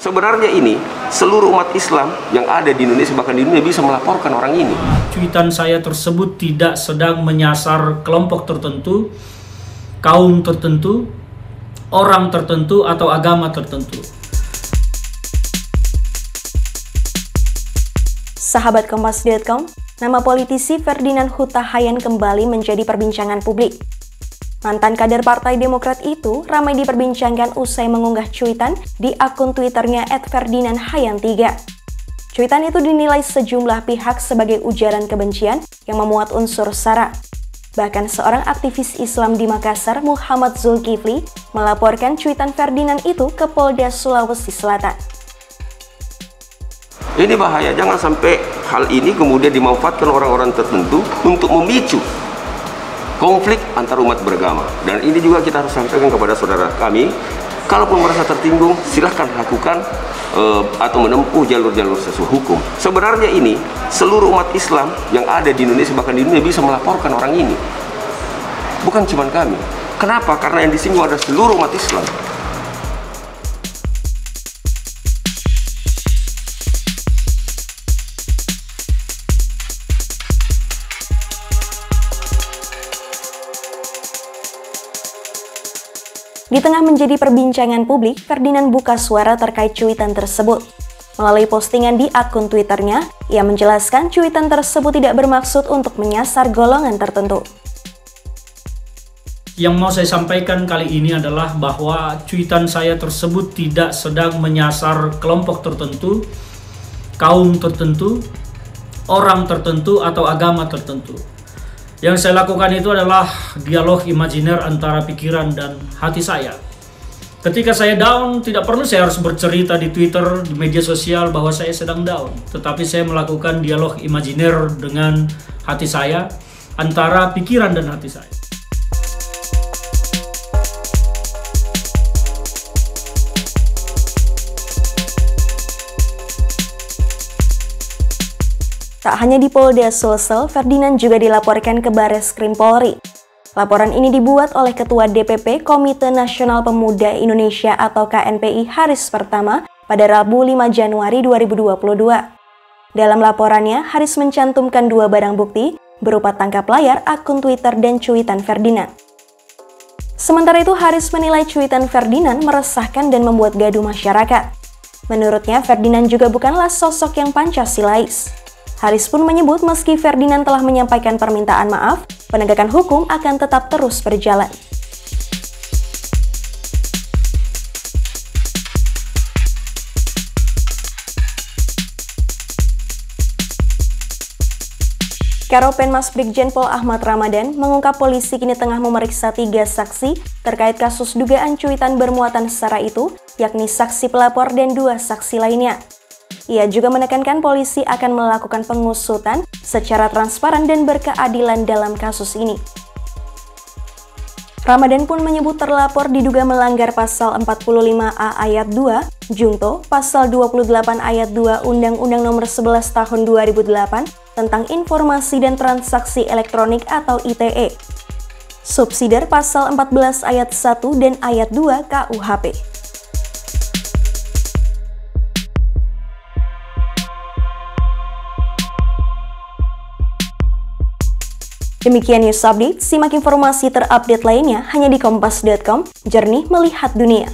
Sebenarnya ini seluruh umat Islam yang ada di Indonesia, bahkan di dunia, bisa melaporkan orang ini. Cuitan saya tersebut tidak sedang menyasar kelompok tertentu, kaum tertentu, orang tertentu, atau agama tertentu. Sahabat Kompas.com, nama politisi Ferdinand Huta Hayan kembali menjadi perbincangan publik. Mantan kader Partai Demokrat itu ramai diperbincangkan usai mengunggah cuitan di akun Twitternya @ferdinandhayan3. Cuitan itu dinilai sejumlah pihak sebagai ujaran kebencian yang memuat unsur sara. Bahkan seorang aktivis Islam di Makassar, Muhammad Zulkifli, melaporkan cuitan Ferdinand itu ke Polda Sulawesi Selatan. Ini bahaya, jangan sampai hal ini kemudian dimanfaatkan orang-orang tertentu untuk memicu konflik antar umat beragama. Dan ini juga kita harus sampaikan kepada saudara kami, kalaupun merasa tertinggung, silahkan lakukan atau menempuh jalur-jalur sesuai hukum. Sebenarnya ini seluruh umat Islam yang ada di Indonesia, bahkan di dunia, bisa melaporkan orang ini. Bukan cuma kami. Kenapa? Karena yang disinggung ada seluruh umat Islam. Di tengah menjadi perbincangan publik, Ferdinand buka suara terkait cuitan tersebut. Melalui postingan di akun Twitternya, ia menjelaskan cuitan tersebut tidak bermaksud untuk menyasar golongan tertentu. Yang mau saya sampaikan kali ini adalah bahwa cuitan saya tersebut tidak sedang menyasar kelompok tertentu, kaum tertentu, orang tertentu, atau agama tertentu. Yang saya lakukan itu adalah dialog imajiner antara pikiran dan hati saya. Ketika saya down, tidak perlu saya harus bercerita di Twitter, di media sosial bahwa saya sedang down. Tetapi saya melakukan dialog imajiner dengan hati saya, antara pikiran dan hati saya. Tak hanya di Polda Sulsel, Ferdinand juga dilaporkan ke Bareskrim Polri. Laporan ini dibuat oleh Ketua DPP Komite Nasional Pemuda Indonesia atau KNPI Haris Pertama pada Rabu 5 Januari 2022. Dalam laporannya, Haris mencantumkan 2 barang bukti berupa tangkap layar akun Twitter dan cuitan Ferdinand. Sementara itu, Haris menilai cuitan Ferdinand meresahkan dan membuat gaduh masyarakat. Menurutnya, Ferdinand juga bukanlah sosok yang Pancasilais. Haris pun menyebut meski Ferdinand telah menyampaikan permintaan maaf, penegakan hukum akan tetap terus berjalan. Karopenmas Brigjen Pol Ahmad Ramadan mengungkap polisi kini tengah memeriksa 3 saksi terkait kasus dugaan cuitan bermuatan sara itu, yakni saksi pelapor dan 2 saksi lainnya. Ia juga menekankan polisi akan melakukan pengusutan secara transparan dan berkeadilan dalam kasus ini. Ramadan pun menyebut terlapor diduga melanggar pasal 45A ayat 2, Junto, pasal 28 ayat 2 Undang-Undang Nomor 11 Tahun 2008 tentang Informasi dan Transaksi Elektronik atau ITE. Subsidiar pasal 14 ayat 1 dan ayat 2 KUHP. Demikian news update, simak informasi terupdate lainnya hanya di Kompas.com, jernih melihat dunia.